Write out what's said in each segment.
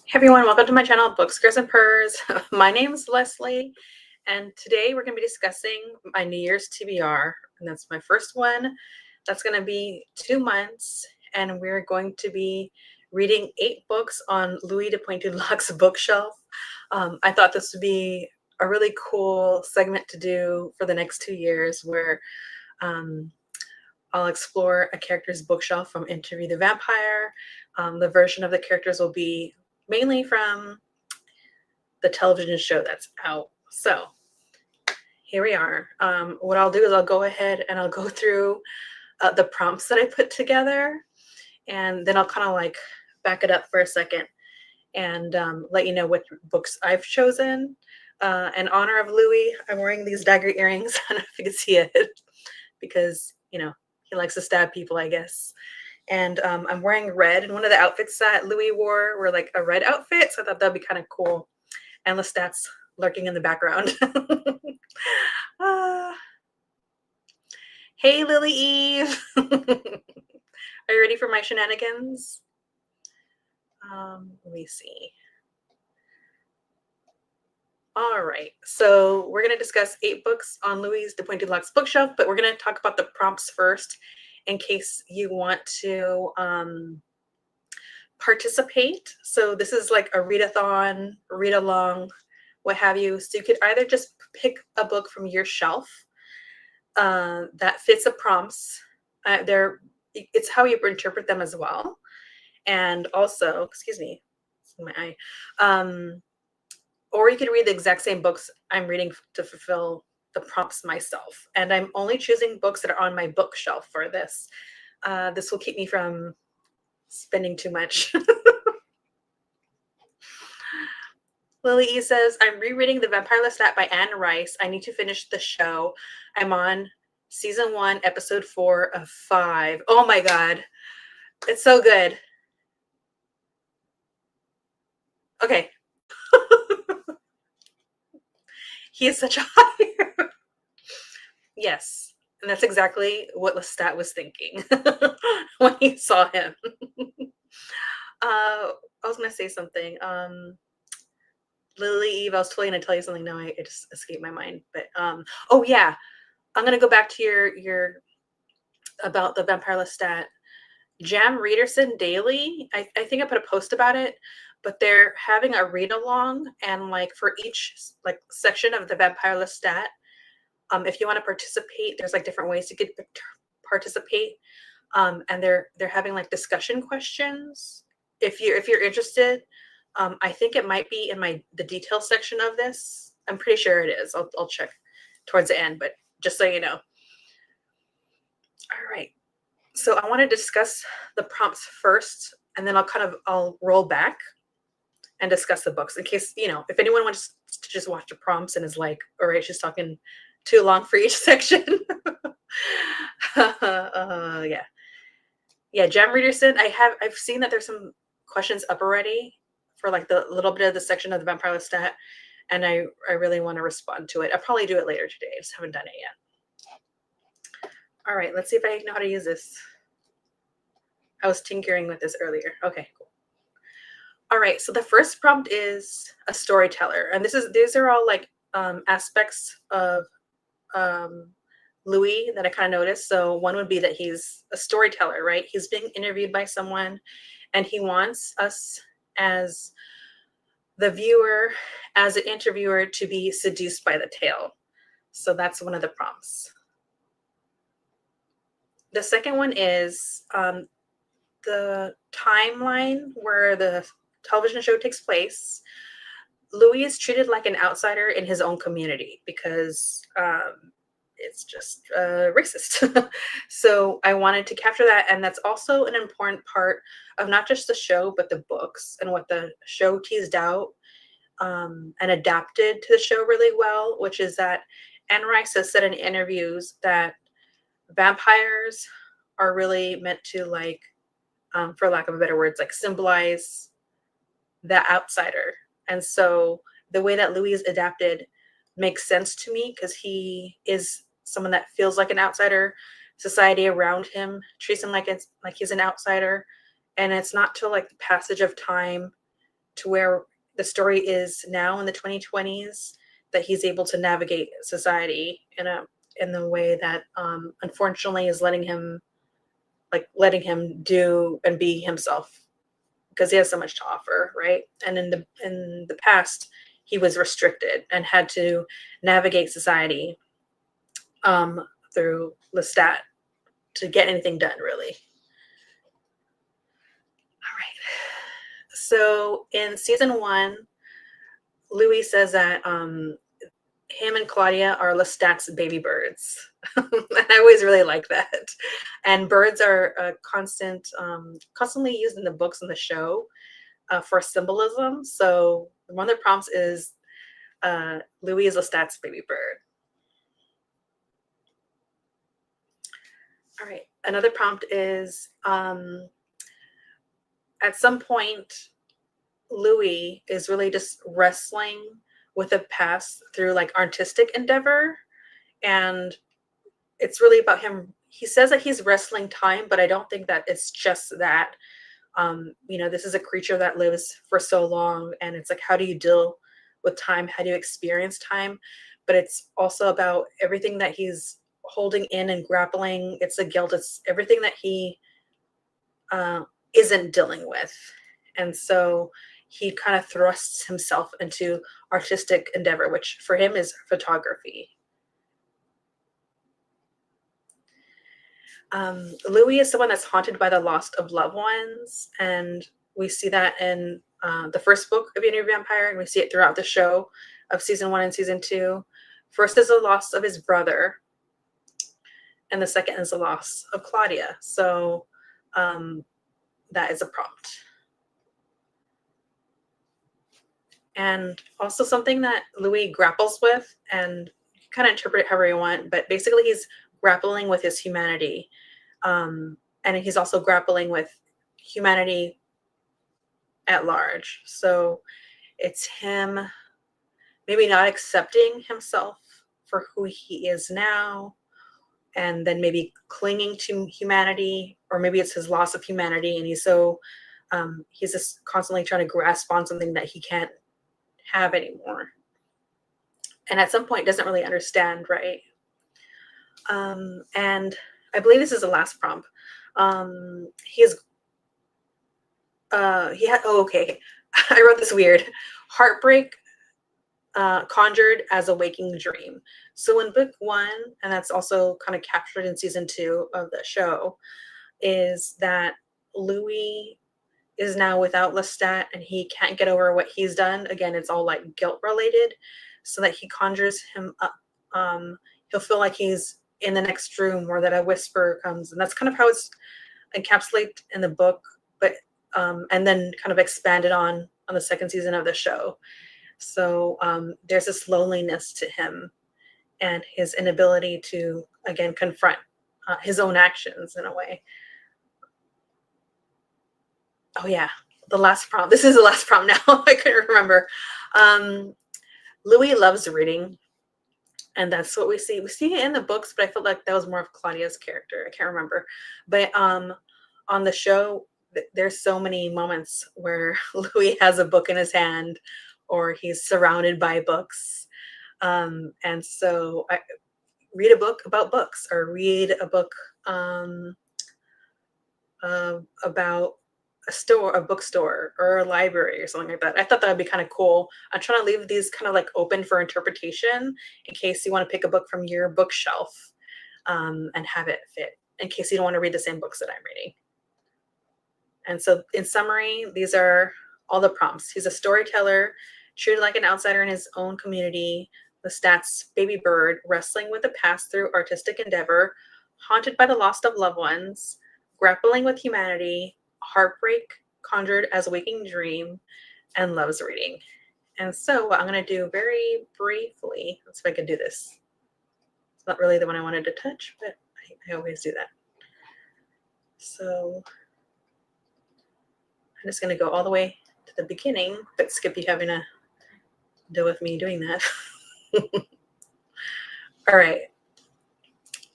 Hey everyone, welcome to my channel, Books, Scares, and Purrs. My name's Leslie, and today we're going to be discussing my New Year's TBR, and that's my first one. That's going to be 2 months, and we're going to be reading 8 books on Louis de Pointe-Lac's bookshelf. I thought this would be a really cool segment to do for the next 2 years, where I'll explore a character's bookshelf from Interview the Vampire. The version of the characters will be mainly from the television show that's out. So here we are. What I'll do is I'll go ahead and I'll go through the prompts that I put together, and then I'll kind of like back it up for a second and let you know what books I've chosen. In honor of Louis, I'm wearing these dagger earrings. I don't know if you can see it because, you know, he likes to stab people, I guess. And I'm wearing red, and one of the outfits that Louis wore were like a red outfit, so I thought that'd be kind of cool. And Lestat's lurking in the background. Hey, Lily Eve. Are you ready for my shenanigans? Let me see. All right, so we're going to discuss 8 books on Louis de Pointe-Lac's bookshelf, but we're going to talk about the prompts first in case you want to participate. So this is like a readathon, read along, what have you. So you could either just pick a book from your shelf that fits the prompts. It's how you interpret them as well. And also, excuse me, my eye. Or you can read the exact same books I'm reading to fulfill the prompts myself. And I'm only choosing books that are on my bookshelf for this. This will keep me from spending too much. Lily E says, I'm rereading The Vampire Lestat by Anne Rice. I need to finish the show. I'm on season 1, episode 4 of 5. Oh my God. It's so good. Okay. He is such a hot hero. Yes. And that's exactly what Lestat was thinking when he saw him. I was going to say something. Lily Eve, I was totally going to tell you something. No, it just escaped my mind. But oh yeah, I'm going to go back to your about the Vampire Lestat. Jam Readerson Daily, I think I put a post about it, but they're having a read along, and like for each like section of the Vampire Lestat, if you want to participate, there's like different ways you could participate, and they're having like discussion questions. If you're interested, I think it might be in the details section of this. I'm pretty sure it is. I'll check towards the end, but just so you know. All right. So I want to discuss the prompts first, and then I'll roll back and discuss the books in case, you know, if anyone wants to just watch the prompts and is like, all right, she's talking too long for each section. Yeah. Yeah, Jam Readerson, I've seen that there's some questions up already for like the little bit of the section of the Vampire Lestat, and I really want to respond to it. I'll probably do it later today. I just haven't done it yet. All right, let's see if I know how to use this. I was tinkering with this earlier. Okay, cool. All right, so the first prompt is a storyteller, and these are all like aspects of Louis that I kind of noticed. So one would be that he's a storyteller, right? He's being interviewed by someone, and he wants us as the viewer, as an interviewer, to be seduced by the tale. So that's one of the prompts. The second one is the timeline where the television show takes place. Louis is treated like an outsider in his own community because it's just racist. So I wanted to capture that, and that's also an important part of not just the show, but the books and what the show teased out and adapted to the show really well, which is that Anne Rice has said in interviews that vampires are really meant to, like, for lack of a better words, like symbolize the outsider. And so the way that Louis is adapted makes sense to me because he is someone that feels like an outsider. Society around him treats him like he's an outsider, and it's not till like the passage of time to where the story is now in the 2020s, that he's able to navigate society in the way that unfortunately is letting him do and be himself, because he has so much to offer, right? And in the past, he was restricted and had to navigate society through Lestat to get anything done, really. All right. So in season 1, Louis says that him and Claudia are Lestat's baby birds. And I always really like that. And birds are constantly used in the books and the show for symbolism. So one of the prompts is Louis is Lestat's baby bird. All right. Another prompt is at some point, Louis is really just wrestling with the past through like artistic endeavor. And it's really about him. He says that he's wrestling time, but I don't think that it's just that. This is a creature that lives for so long, and it's like, how do you deal with time? How do you experience time? But it's also about everything that he's holding in and grappling. It's the guilt. It's everything that he isn't dealing with. And so he kind of thrusts himself into artistic endeavor, which for him is photography. Louis is someone that's haunted by the loss of loved ones, and we see that in the first book of Interview Vampire, and we see it throughout the show of season 1 and season 2. First is the loss of his brother, and the second is the loss of Claudia. So that is a prompt. And also something that Louis grapples with, and you can kind of interpret it however you want, but basically he's grappling with his humanity. And he's also grappling with humanity at large. So it's him maybe not accepting himself for who he is now, and then maybe clinging to humanity, or maybe it's his loss of humanity, and he's just constantly trying to grasp on something that he can't have anymore. And at some point doesn't really understand, right? And I believe this is the last prompt. Okay. I wrote this weird. Heartbreak conjured as a waking dream. So in book 1, and that's also kind of captured in season 2 of the show, is that Louis is now without Lestat, and he can't get over what he's done. Again, it's all like guilt related, so that he conjures him up. He'll feel like he's in the next room, or that a whisper comes, and that's kind of how it's encapsulated in the book, but and then kind of expanded on the second season of the show. So there's this loneliness to him, and his inability to again confront his own actions in a way. Oh yeah, the last prompt. This is the last prompt now. I couldn't remember. Louis loves reading, and that's what we see. We see it in the books, but I felt like that was more of Claudia's character. I can't remember. But on the show, there's so many moments where Louis has a book in his hand, or he's surrounded by books. And so I read a book about books, or read a book about a bookstore or a library or something like that. I thought that would be kind of cool. I'm trying to leave these kind of like open for interpretation in case you want to pick a book from your bookshelf and have it fit, in case you don't want to read the same books that I'm reading. And so in summary, these are all the prompts. He's a storyteller, treated like an outsider in his own community, Lestat's baby bird, wrestling with the past through artistic endeavor, haunted by the loss of loved ones, grappling with humanity, heartbreak conjured as a waking dream, and loves reading. And so what I'm going to do very briefly, let's see if I can do this. It's not really the one I wanted to touch, but I always do that. So I'm just going to go all the way to the beginning, but skip you having to deal with me doing that. All right.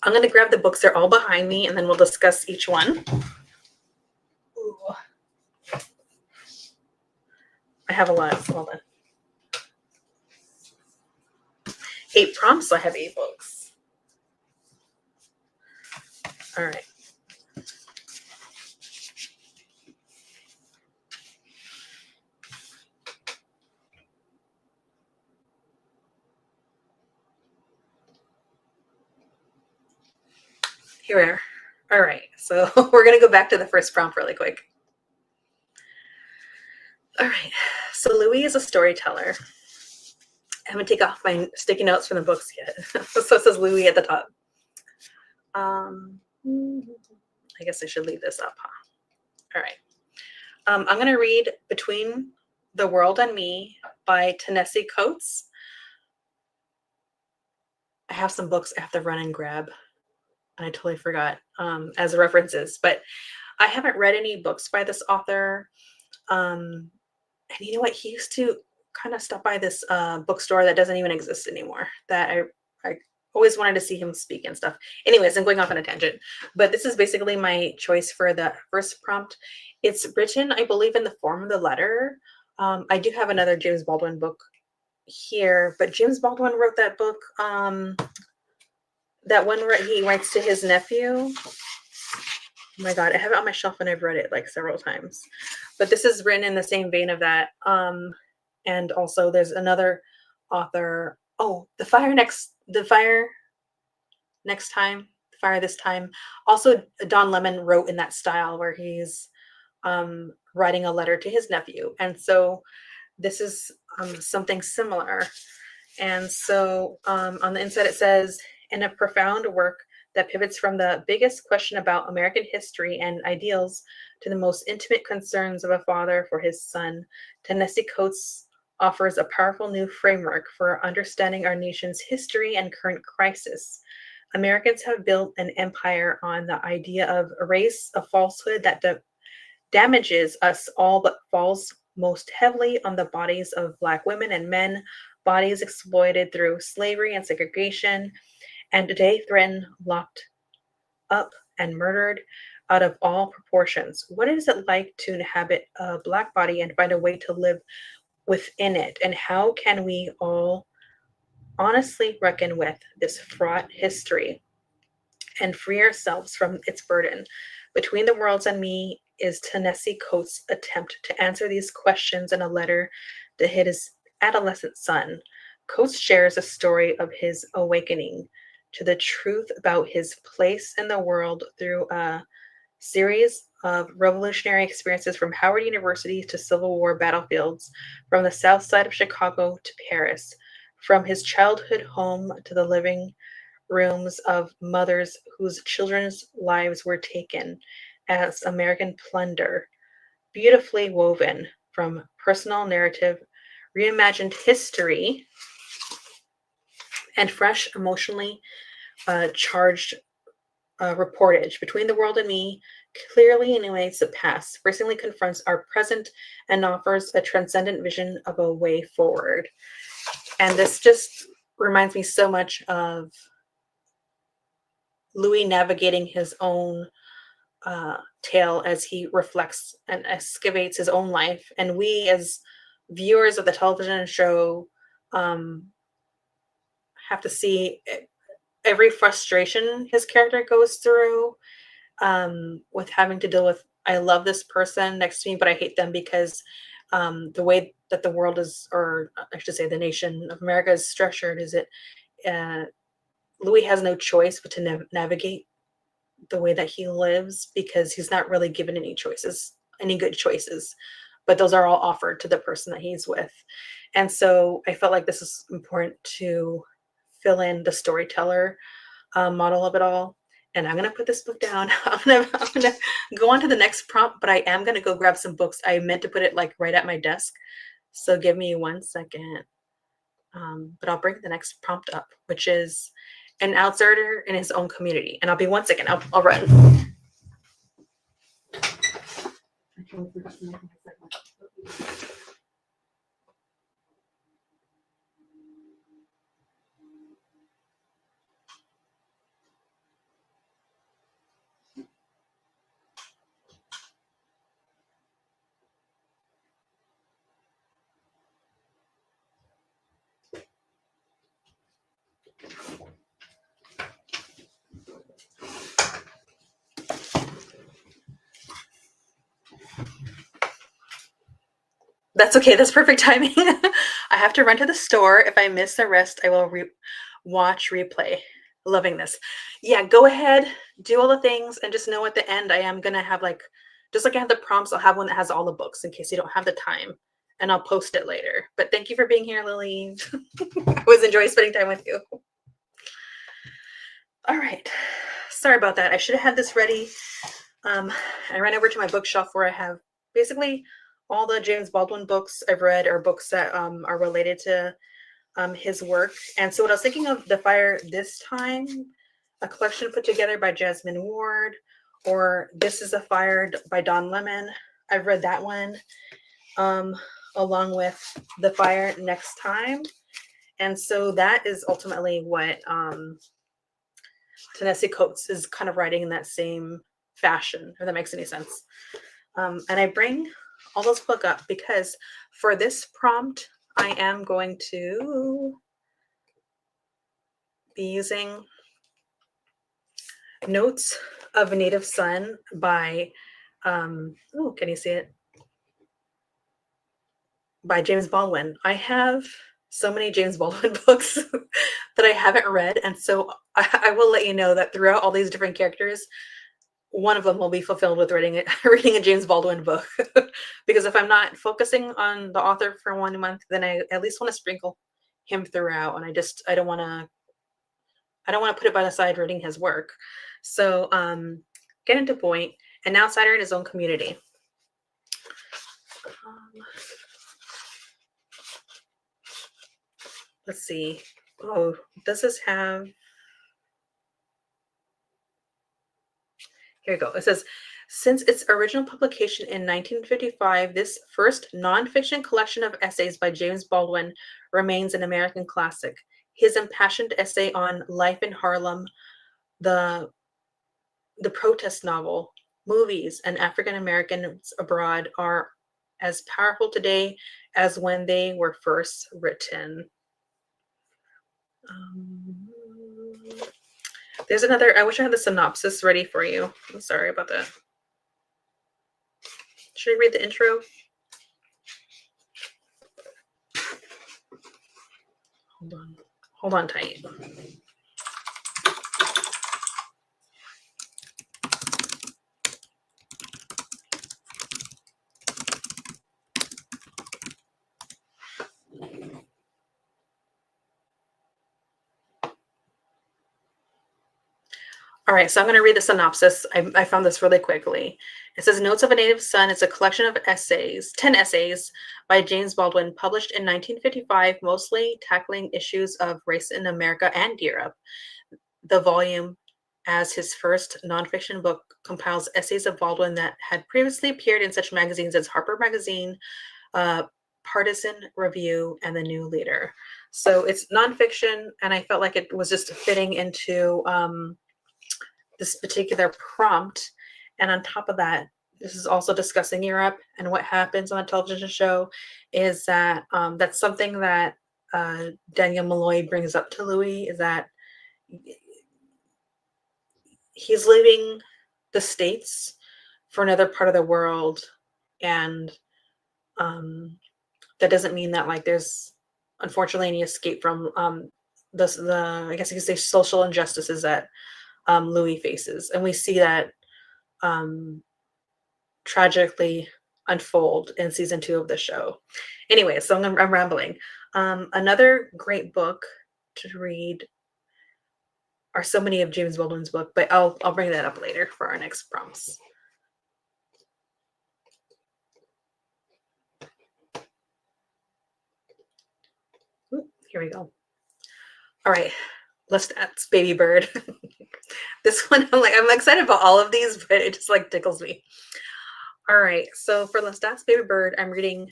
I'm going to grab the books. They're all behind me, and then we'll discuss each one. Ooh. I have a lot. So hold on. 8 prompts, so I have 8 books. All right. Here we are. All right. So we're going to go back to the first prompt really quick. All right. So Louis is a storyteller. I haven't taken off my sticky notes from the books yet. So it says Louis at the top. I guess I should leave this up, huh? All right. I'm going to read Between the World and Me by Ta-Nehisi Coates. I have some books I have to run and grab, and I totally forgot as references, but I haven't read any books by this author. And you know what? He used to kind of stop by this bookstore that doesn't even exist anymore, that I always wanted to see him speak and stuff. Anyways, I'm going off on a tangent, but this is basically my choice for the first prompt. It's written, I believe, in the form of the letter. I do have another James Baldwin book here, but James Baldwin wrote that book, that one where he writes to his nephew. Oh my God, I have it on my shelf and I've read it like several times. But this is written in the same vein of that. And also there's another author. Oh, The Fire Next Time, The Fire This Time. Also, Don Lemon wrote in that style where he's writing a letter to his nephew. And so this is something similar. And so on the inside it says, in a profound work that pivots from the biggest question about American history and ideals to the most intimate concerns of a father for his son, Ta-Nehisi Coates offers a powerful new framework for understanding our nation's history and current crisis. Americans have built an empire on the idea of a race of falsehood that damages us all, but falls most heavily on the bodies of Black women and men, bodies exploited through slavery and segregation, and today threatened, locked up, and murdered out of all proportions. What is it like to inhabit a Black body and find a way to live within it? And how can we all honestly reckon with this fraught history and free ourselves from its burden? Between the Worlds and Me is Ta-Nehisi Coates' attempt to answer these questions in a letter to his adolescent son. Coates shares a story of his awakening to the truth about his place in the world through a series of revolutionary experiences from Howard University to Civil War battlefields, from the south side of Chicago to Paris, from his childhood home to the living rooms of mothers whose children's lives were taken as American plunder, beautifully woven from personal narrative, reimagined history, and fresh, emotionally charged reportage. Between the World and Me clearly enumerates the past, recently confronts our present, and offers a transcendent vision of a way forward. And this just reminds me so much of Louis navigating his own tale as he reflects and excavates his own life. And we, as viewers of the television show, have to see every frustration his character goes through, with having to deal with, I love this person next to me, but I hate them because the way that the world is, or I should say the nation of America is structured, is it Louis has no choice but to navigate the way that he lives, because he's not really given any choices, any good choices, but those are all offered to the person that he's with. And so I felt like this is important to fill in the storyteller model of it all. And I'm going to put this book down. I'm going to go on to the next prompt, but I am going to go grab some books. I meant to put it like right at my desk. So give me 1 second. But I'll bring the next prompt up, which is an outsider in his own community. And I'll be 1 second. I'll run. I totally forgot to make my segment. That's okay. That's perfect timing. I have to run to the store. If I miss the rest, I will watch replay. Loving this. Yeah, go ahead, do all the things, and just know at the end I am gonna have like, just like I have the prompts, I'll have one that has all the books in case you don't have the time, and I'll post it later. But thank you for being here, Lily. I always enjoy spending time with you. All right. Sorry about that. I should have had this ready. I ran over to my bookshelf where I have basically all the James Baldwin books I've read, or books that are related to his work. And so what I was thinking of, The Fire This Time, a collection put together by Jasmine Ward, or This is a Fire by Don Lemon. I've read that one, along with The Fire Next Time. And so that is ultimately what Ta-Nehisi Coates is kind of writing in that same fashion, if that makes any sense. And I bring all those books up because for this prompt, I am going to be using Notes of a Native Son by, oh, can you see it? By James Baldwin. I have so many James Baldwin books that I haven't read. And so I will let you know that throughout all these different characters, one of them will be fulfilled with reading a James Baldwin book. Because if I'm not focusing on the author for 1 month, then I at least want to sprinkle him throughout. And I don't want to put it by the side reading his work. So get into Pointe, an outsider in his own community. Let's see. Oh, does this have... Here we go. It says, since its original publication in 1955, this first nonfiction collection of essays by James Baldwin remains an American classic. His impassioned essay on life in Harlem, the protest novel, movies, and African Americans abroad are as powerful today as when they were first written. There's another, I wish I had the synopsis ready for you. I'm sorry about that. Should I read the intro? Hold on tight. All right, so I'm going to read the synopsis. I found this really quickly. It says, Notes of a Native Son is a collection of essays, 10 essays by James Baldwin, published in 1955, mostly tackling issues of race in America and Europe. The volume, as his first nonfiction book, compiles essays of Baldwin that had previously appeared in such magazines as Harper Magazine, Partisan Review, and The New Leader. So it's nonfiction, and I felt like it was just fitting into this particular prompt. And on top of that, this is also discussing Europe, and what happens on a television show is that that's something that Daniel Malloy brings up to Louis, is that he's leaving the States for another part of the world, and that doesn't mean that like there's unfortunately any escape from the I guess you could say social injustices that Louis faces, and we see that tragically unfold in season 2 of the show. Anyway, so I'm rambling. Another great book to read are so many of James Baldwin's book, but I'll bring that up later for our next prompts. Ooh, here we go. All right, Lestat's Baby Bird. This one, I'm excited about all of these, but it just like tickles me. All right, so for Lestat's Baby Bird, I'm reading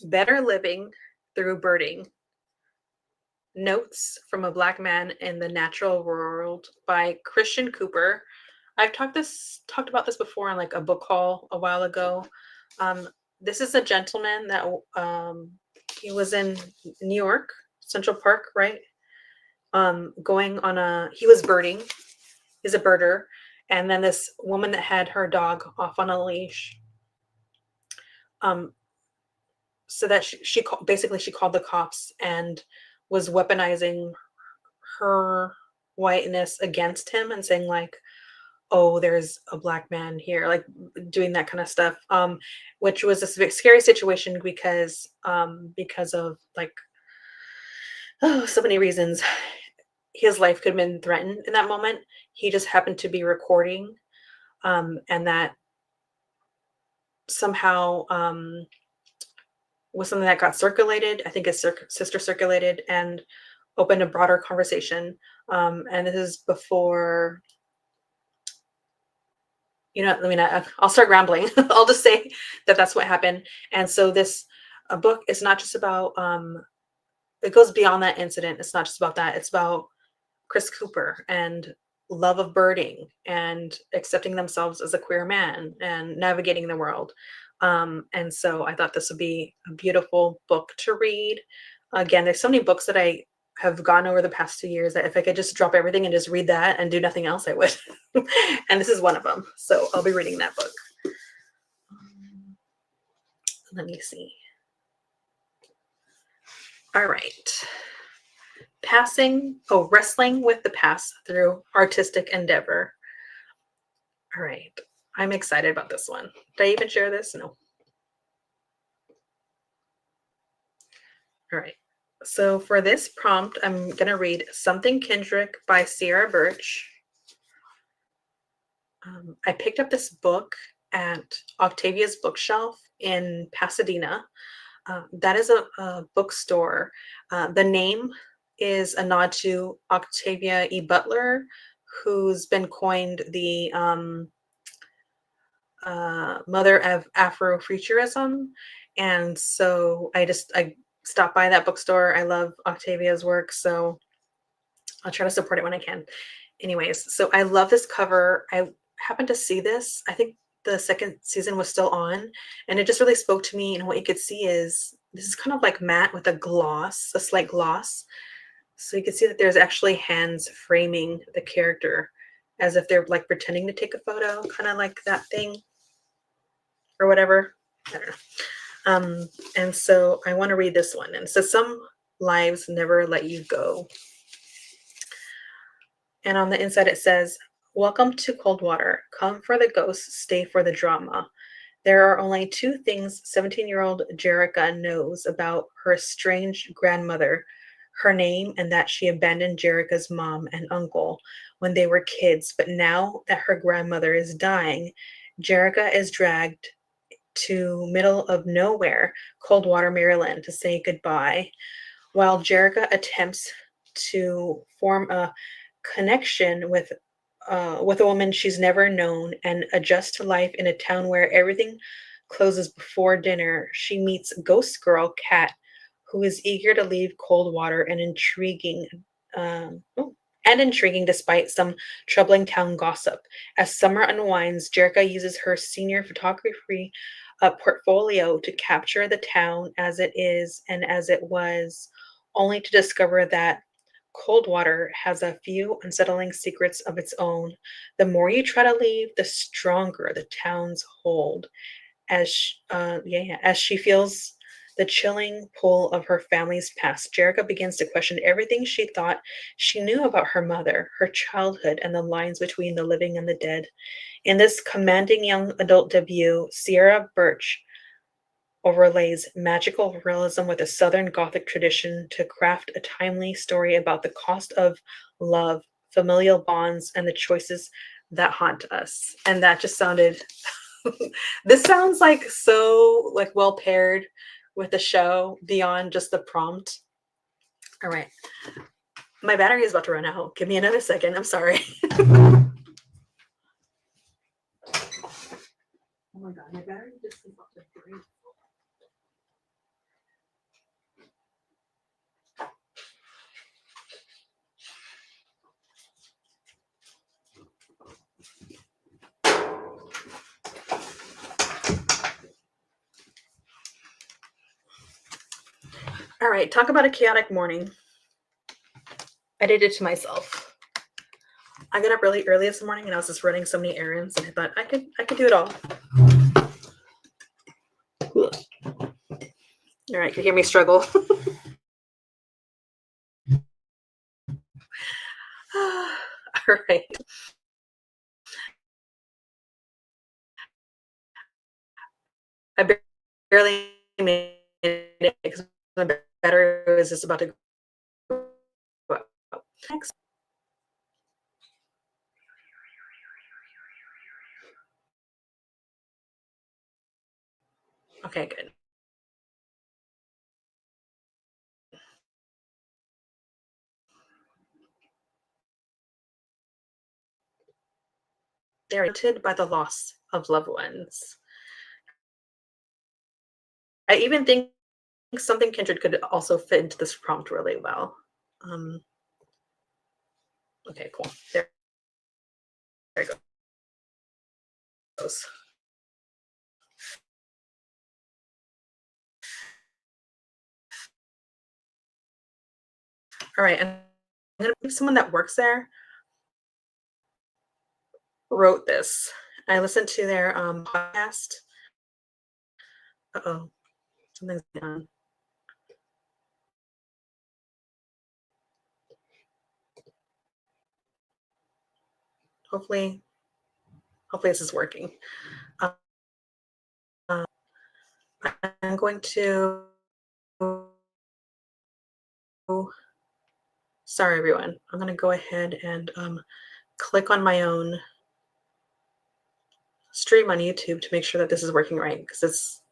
Better Living Through Birding, Notes from a Black Man in the Natural World by Christian Cooper. I've talked about this before in like a book haul a while ago. This is a gentleman that he was in New York, Central Park, right? He was birding. He's a birder. And then this woman that had her dog off on a leash so that basically she called the cops and was weaponizing her whiteness against him and saying like, oh, there's a black man here, like doing that kind of stuff, which was a scary situation because of like, oh, so many reasons. His life could have been threatened in that moment. He just happened to be recording, and that somehow was something that got circulated. I think his sister circulated and opened a broader conversation. And this is before, I mean, I'll start rambling. I'll just say that that's what happened. And so this book is not just about, it goes beyond that incident. It's not just about that. It's about Chris Cooper and love of birding and accepting themselves as a queer man and navigating the world. And so I thought this would be a beautiful book to read. Again, there's so many books that I have gotten over the past 2 years that if I could just drop everything and just read that and do nothing else, I would. And this is one of them. So I'll be reading that book. Let me see. All right. Wrestling with the past through artistic endeavor. All right. I'm excited about this one. Did I even share this? No. All right. So for this prompt, I'm going to read Something Kendrick by Sierra Birch. I picked up this book at Octavia's Bookshelf in Pasadena. That is a bookstore. The name is a nod to Octavia E. Butler, who's been coined the mother of Afrofuturism. And so I stopped by that bookstore. I love Octavia's work, so I'll try to support it when I can. Anyways, so I love this cover. I happened to see this. I think the second season was still on, and it just really spoke to me. And what you could see is this is kind of like matte with a slight gloss. So you can see that there's actually hands framing the character as if they're like pretending to take a photo, kind of like that thing or whatever. I don't know. And so I want to read this one. And it says, some lives never let you go. And on the inside it says, welcome to Coldwater. Come for the ghosts, stay for the drama. There are only two things 17-year-old Jerica knows about her estranged grandmother, her name and that she abandoned Jerica's mom and uncle when they were kids. But now that her grandmother is dying, Jerica is dragged to middle of nowhere, Coldwater, Maryland, to say goodbye. While Jerica attempts to form a connection with a woman she's never known and adjust to life in a town where everything closes before dinner, she meets ghost girl Kat, who is eager to leave Coldwater and intriguing despite some troubling town gossip. As summer unwinds, Jerica uses her senior photography portfolio to capture the town as it is and as it was, only to discover that Coldwater has a few unsettling secrets of its own. The more you try to leave, the stronger the town's hold. As she feels the chilling pull of her family's past, Jerica begins to question everything she thought she knew about her mother, her childhood, and the lines between the living and the dead. In this commanding young adult debut, Sierra Birch overlays magical realism with a Southern Gothic tradition to craft a timely story about the cost of love, familial bonds, and the choices that haunt us. And that just sounded, this sounds like so like well paired with the show beyond just the prompt. All right. My battery is about to run out. Give me another second. I'm sorry. Oh my God, my battery just is about to break. All right, talk about a chaotic morning. I did it to myself. I got up really early this morning and I was just running so many errands, and I thought I could do it all. All right, you hear me struggle. All right. I barely made it because my battery was just about to go out. Next. Okay, good. They're haunted by the loss of loved ones. I even think something kindred could also fit into this prompt really well. Um, okay, cool. There it goes. All right, and I'm gonna believe someone that works there wrote this. I listened to their podcast. Uh-oh, something's going on. Hopefully this is working. Uh, I'm going to, sorry everyone, I'm going to go ahead and click on my own stream on YouTube to make sure that this is working right, because it's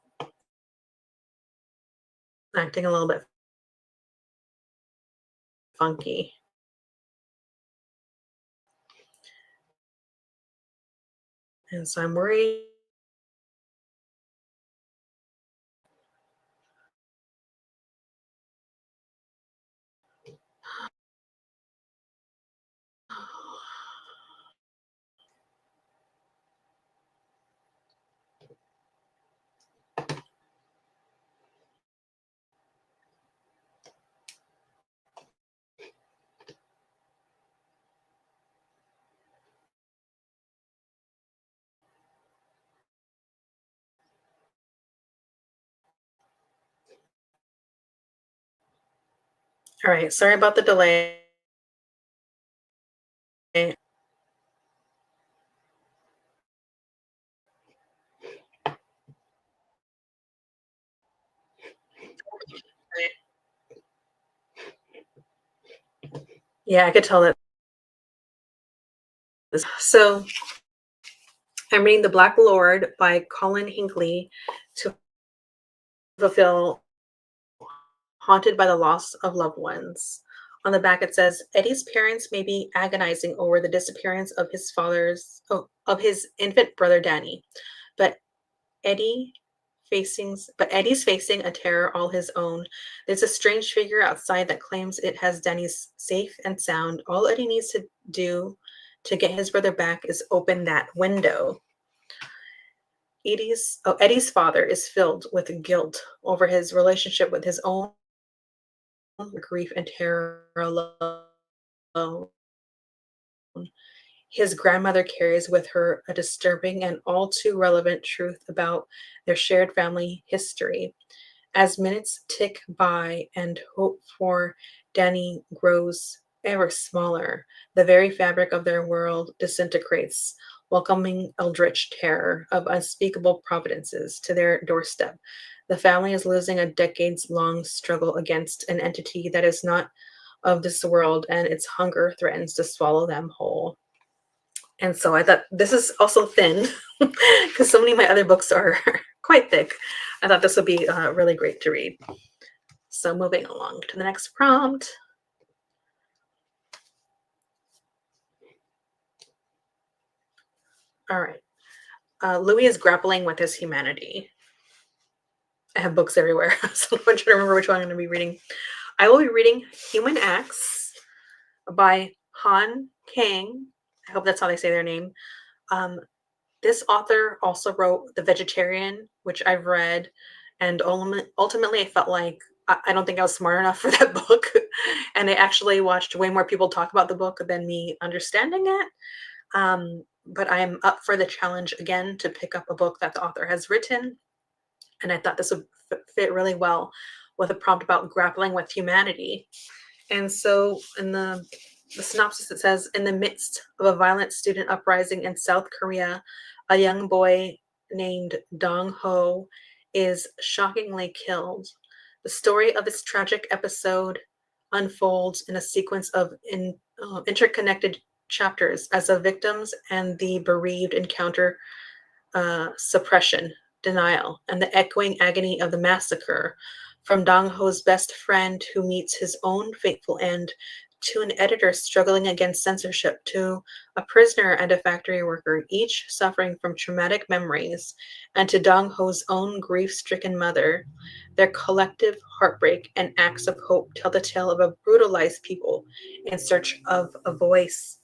acting a little bit funky. And so I'm worried. All right, sorry about the delay. Yeah, I could tell that. So I'm reading The Black Lord by Colin Hinckley to fulfill Haunted by the Loss of Loved Ones. On the back it says Eddie's parents may be agonizing over the disappearance of his infant brother Danny, but Eddie's facing a terror all his own. There's a strange figure outside that claims it has Danny's safe and sound. All Eddie needs to do to get his brother back is open that window. Eddie's father is filled with guilt over his relationship with his own grief and terror alone. His grandmother carries with her a disturbing and all too relevant truth about their shared family history. As minutes tick by and hope for Danny grows ever smaller, the very fabric of their world disintegrates, welcoming eldritch terror of unspeakable providences to their doorstep. The family is losing a decades long struggle against an entity that is not of this world, and its hunger threatens to swallow them whole. And so I thought this is also thin because so many of my other books are quite thick. I thought this would be really great to read. So moving along to the next prompt. All right. Louis is grappling with his humanity. I have books everywhere, so I'm trying to remember which one I'm going to be reading. I will be reading Human Acts by Han Kang. I hope that's how they say their name. This author also wrote The Vegetarian, which I've read, and ultimately I felt like I don't think I was smart enough for that book, and I actually watched way more people talk about the book than me understanding it. But I'm up for the challenge again to pick up a book that the author has written. And I thought this would fit really well with a prompt about grappling with humanity. And so in the synopsis, it says, in the midst of a violent student uprising in South Korea, a young boy named Dong Ho is shockingly killed. The story of this tragic episode unfolds in a sequence of interconnected chapters as the victims and the bereaved encounter suppression, denial, and the echoing agony of the massacre. From Dong Ho's best friend who meets his own fateful end, to an editor struggling against censorship, to a prisoner and a factory worker, each suffering from traumatic memories, and to Dong Ho's own grief-stricken mother, their collective heartbreak and acts of hope tell the tale of a brutalized people in search of a voice.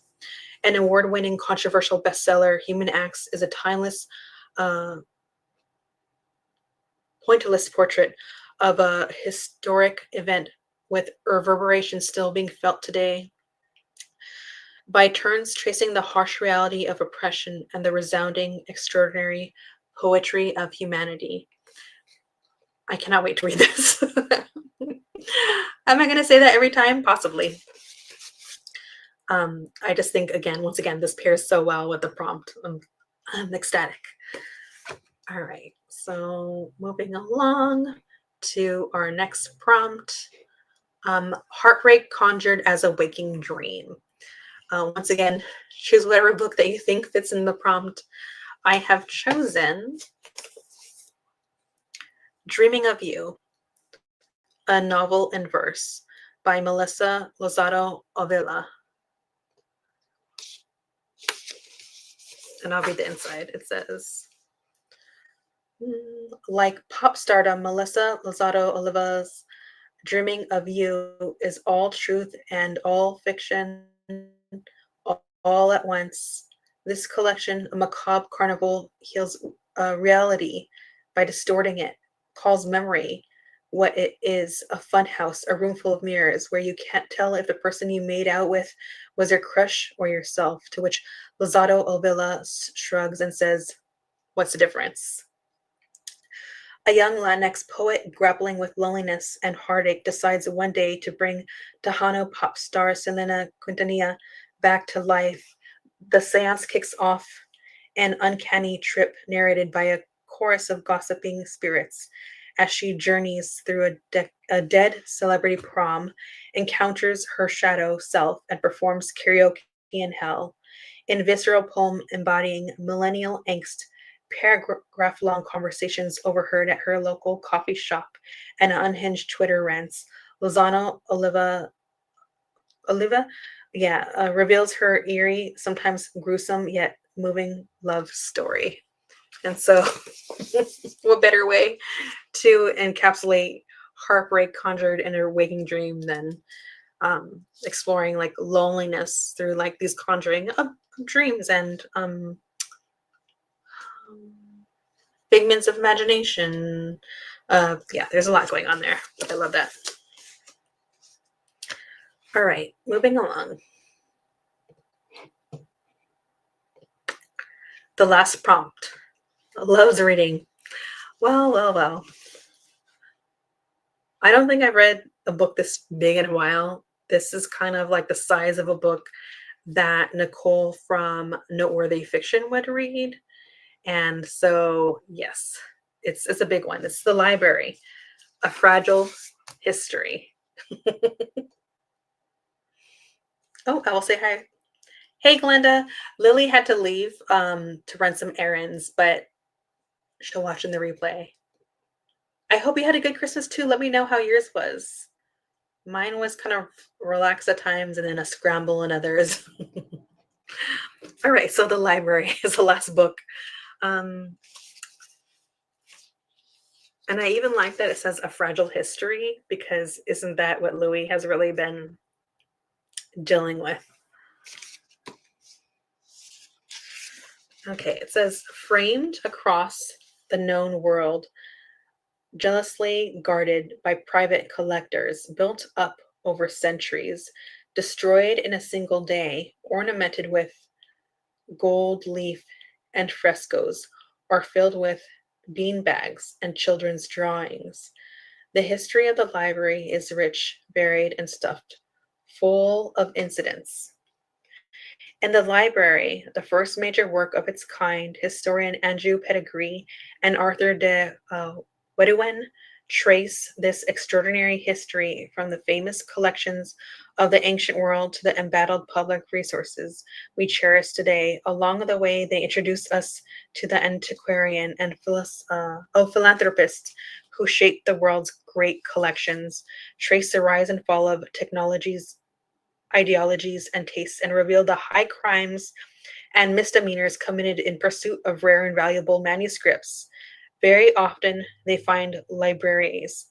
An award-winning controversial bestseller, Human Acts is a timeless, pointless portrait of a historic event with reverberations still being felt today, by turns tracing the harsh reality of oppression and the resounding, extraordinary poetry of humanity. I cannot wait to read this. Am I going to say that every time? Possibly. I just think, once again, this pairs so well with the prompt. I'm ecstatic. All right, so moving along to our next prompt. Heartbreak conjured as a waking dream. Once again, choose whatever book that you think fits in the prompt. I have chosen Dreaming of You, a novel in verse by Melissa Lozado Avila. And I'll read the inside. It says, like pop stardom Melissa Lozado Oliva's Dreaming of You is all truth and all fiction, all at once. This collection, a macabre carnival, heals reality by distorting it, calls memory what it is, a funhouse, a room full of mirrors where you can't tell if the person you made out with was your crush or yourself, to which Lozado Olvilla shrugs and says, what's the difference? A young Latinx poet grappling with loneliness and heartache decides one day to bring Tejano pop star Selena Quintanilla back to life. The seance kicks off an uncanny trip narrated by a chorus of gossiping spirits as she journeys through a dead celebrity prom, encounters her shadow self, and performs karaoke in hell. In visceral poem embodying millennial angst, paragraph-long conversations overheard at her local coffee shop, and unhinged Twitter rants, Lozano Oliva reveals her eerie, sometimes gruesome, yet moving love story. And so, what better way to encapsulate heartbreak conjured in a waking dream than exploring like loneliness through like these conjuring of dreams and figments of imagination. There's a lot going on there. I love that. All right, moving along. The last prompt. Loves reading. Well. I don't think I've read a book this big in a while. This is kind of like the size of a book that Nicole from Noteworthy Fiction would read. And so, yes, it's a big one. It's The Library, A Fragile History. Oh, I will say hi. Hey, Glenda. Lily had to leave to run some errands, but she'll watch in the replay. I hope you had a good Christmas too. Let me know how yours was. Mine was kind of relaxed at times and then a scramble in others. All right, so The Library is the last book. And I even like that it says A Fragile History, because isn't that what Louis has really been dealing with? Okay, it says, framed across the known world, jealously guarded by private collectors, built up over centuries, destroyed in a single day, ornamented with gold leaf and frescoes, or filled with beanbags, and children's drawings. The history of the library is rich, varied, and stuffed, full of incidents. In the library, the first major work of its kind, historian Andrew Pettigrew and Arthur de Weduen trace this extraordinary history from the famous collections of the ancient world to the embattled public resources we cherish today. Along the way, they introduce us to the antiquarian and philanthropists who shaped the world's great collections, trace the rise and fall of technologies, ideologies, and tastes, and reveal the high crimes and misdemeanors committed in pursuit of rare and valuable manuscripts. Very often, they find libraries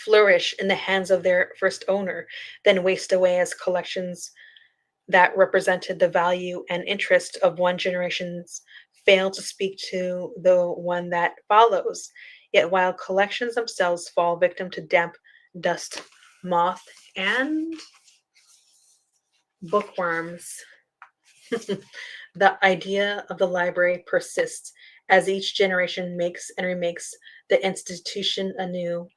flourish in the hands of their first owner, then waste away as collections that represented the value and interest of one generation's fail to speak to the one that follows. Yet while collections themselves fall victim to damp, dust, moth, and bookworms, the idea of the library persists as each generation makes and remakes the institution anew.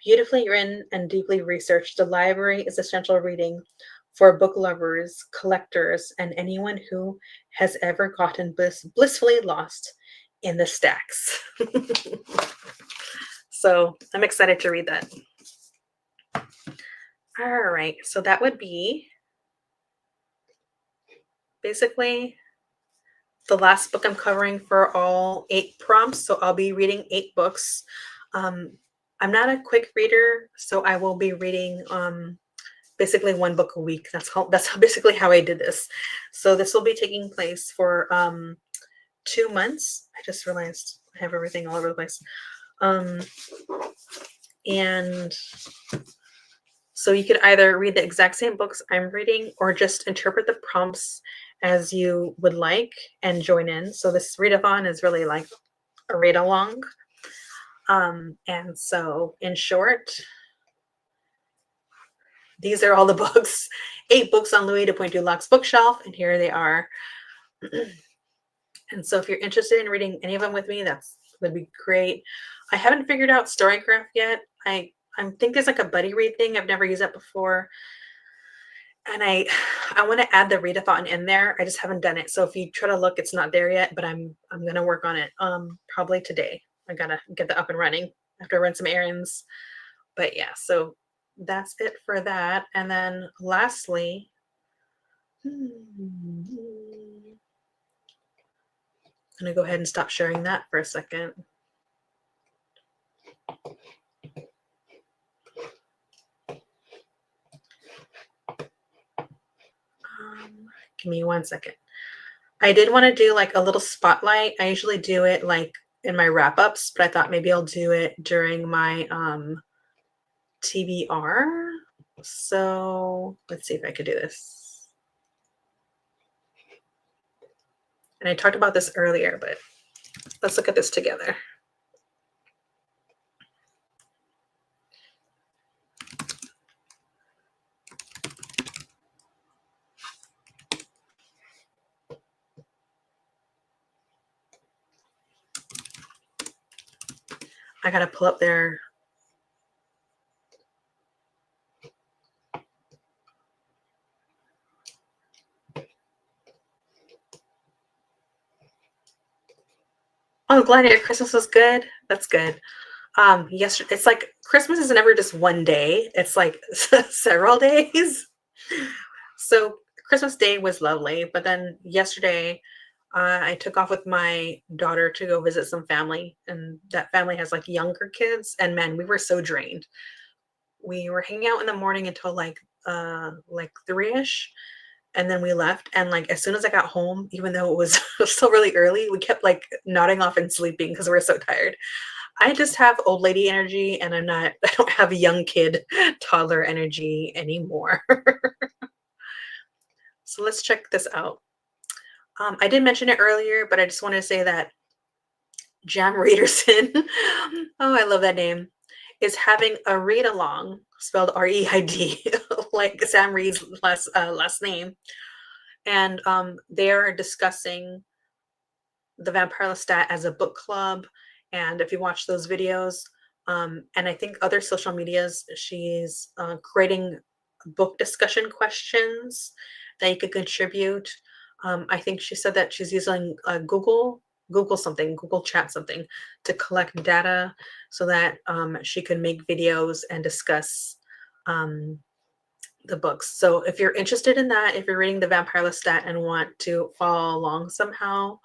Beautifully written and deeply researched, the library is essential reading for book lovers, collectors, and anyone who has ever gotten blissfully lost in the stacks. So I'm excited to read that. All right, so that would be basically the last book I'm covering for all 8 prompts. So I'll be reading 8 books. I'm not a quick reader, so I will be reading basically 1 book a week. That's basically how I did this. So this will be taking place for 2 months. I just realized I have everything all over the place. And so you could either read the exact same books I'm reading or just interpret the prompts as you would like and join in. So this readathon is really like a read along. And so in short, these are all the books, 8 books on Louis de Pointe du Lac's bookshelf, and here they are. And so if you're interested in reading any of them with me, that would be great. I haven't figured out Storygraph yet. I think there's like a buddy read thing. I've never used that before. And I want to add the readathon in there. I just haven't done it. So if you try to look, it's not there yet, but I'm gonna work on it. Probably today. I gotta get that up and running. I have to run some errands. But yeah, so that's it for that. And then lastly, I'm gonna go ahead and stop sharing that for a second. Give me 1 second. I did want to do like a little spotlight. I usually do it like in my wrap-ups, but I thought maybe I'll do it during my TBR. So let's see if I could do this. And I talked about this earlier, but let's look at this together. I gotta pull up their Oh, glad your Christmas was good. That's good. Yesterday, it's like Christmas is never just one day. It's like several days. So Christmas Day was lovely, but then yesterday, I took off with my daughter to go visit some family, and that family has like younger kids. And man, we were so drained. We were hanging out in the morning until like 3ish, and then we left. And like as soon as I got home, even though it was still really early, we kept like nodding off and sleeping because we were so tired. I just have old lady energy, and I don't have young kid toddler energy anymore. So let's check this out. I did mention it earlier, but I just want to say that Jam Readerson, oh, I love that name, is having a read along, spelled R-E-I-D, like Sam Reid's last name. And they are discussing the Vampire Lestat as a book club. And if you watch those videos, and I think other social medias, she's creating book discussion questions that you could contribute. I think she said that she's using Google Chat something to collect data so that she can make videos and discuss the books. So if you're interested in that, if you're reading the Vampire Lestat and want to follow along somehow,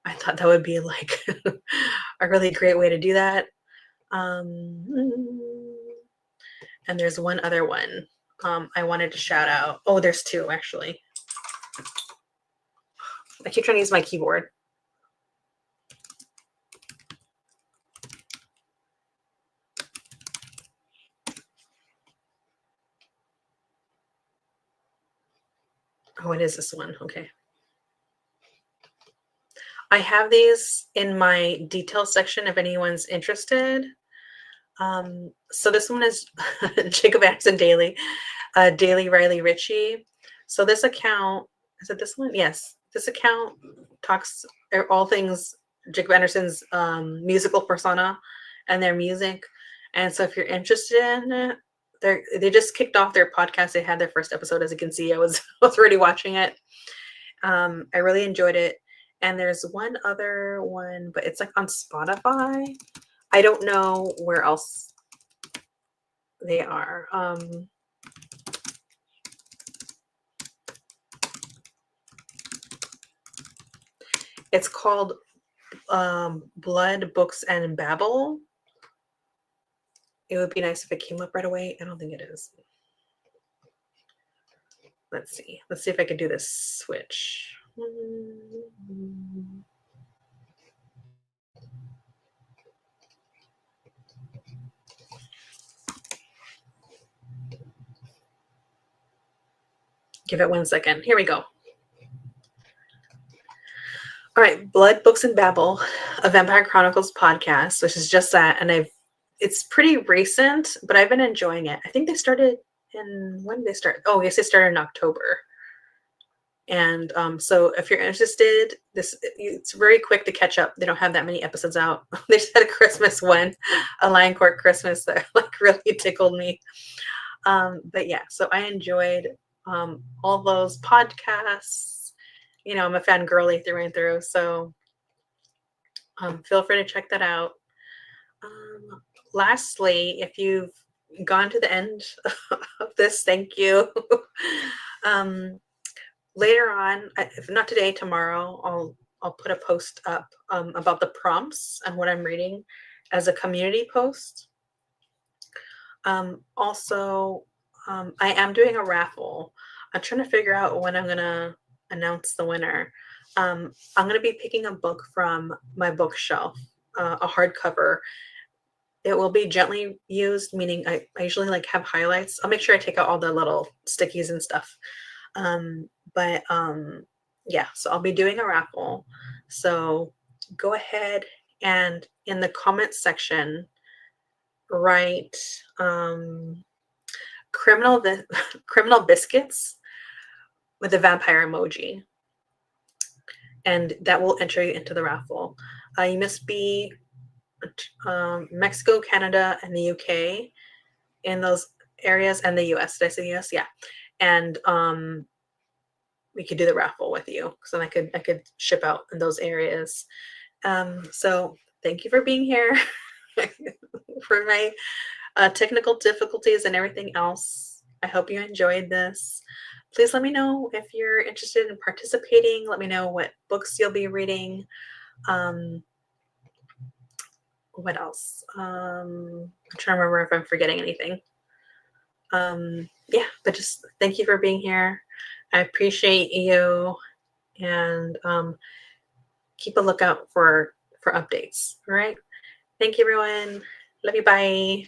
I thought that would be like a really great way to do that. And there's one other one I wanted to shout out. Oh, there's two actually. I keep trying to use my keyboard. Oh, it is this one. Okay. I have these in my detail section if anyone's interested. So this one is Jacob Anderson Daily, Daily Riley Ritchie. So this account, is it this one? Yes. This account talks all things Jacob Anderson's musical persona and their music. And so if you're interested in it, they just kicked off their podcast. They had their first episode. As you can see, I was already watching it. I really enjoyed it. And there's one other one, but it's like on Spotify. I don't know where else they are. It's called Blood, Books, and Babble. It would be nice if it came up right away. I don't think it is. Let's see. Let's see if I can do this switch. Give it 1 second. Here we go. All right, Blood, Books, and Babble, a Vampire Chronicles podcast, which is just that. And it's pretty recent, but I've been enjoying it. I think they started when did they start? Oh, yes, they started in October. And so if you're interested, it's very quick to catch up. They don't have that many episodes out. They just had a Christmas one, a Lion Court Christmas that like really tickled me. But yeah, so I enjoyed all those podcasts. You know, I'm a fan girly through and through. So feel free to check that out. Lastly, if you've gone to the end of this, thank you. Later on, if not today, tomorrow, I'll put a post up about the prompts and what I'm reading as a community post. Also, I am doing a raffle. I'm trying to figure out when I'm gonna announce the winner. I'm gonna be picking a book from my bookshelf, a hardcover. It will be gently used, meaning I usually like have highlights. I'll make sure I take out all the little stickies and stuff. Yeah, so I'll be doing a raffle. So go ahead and in the comments section, write criminal biscuits with a vampire emoji. And that will enter you into the raffle. You must be Mexico, Canada, and the UK in those areas, and the US. Did I say US? Yeah. And we could do the raffle with you, so I could ship out in those areas. So thank you for being here for my technical difficulties and everything else. I hope you enjoyed this. Please let me know if you're interested in participating. Let me know what books you'll be reading. What else? I'm trying to remember if I'm forgetting anything. Yeah, but just thank you for being here. I appreciate you, and keep a lookout for updates. All right. Thank you, everyone. Love you. Bye.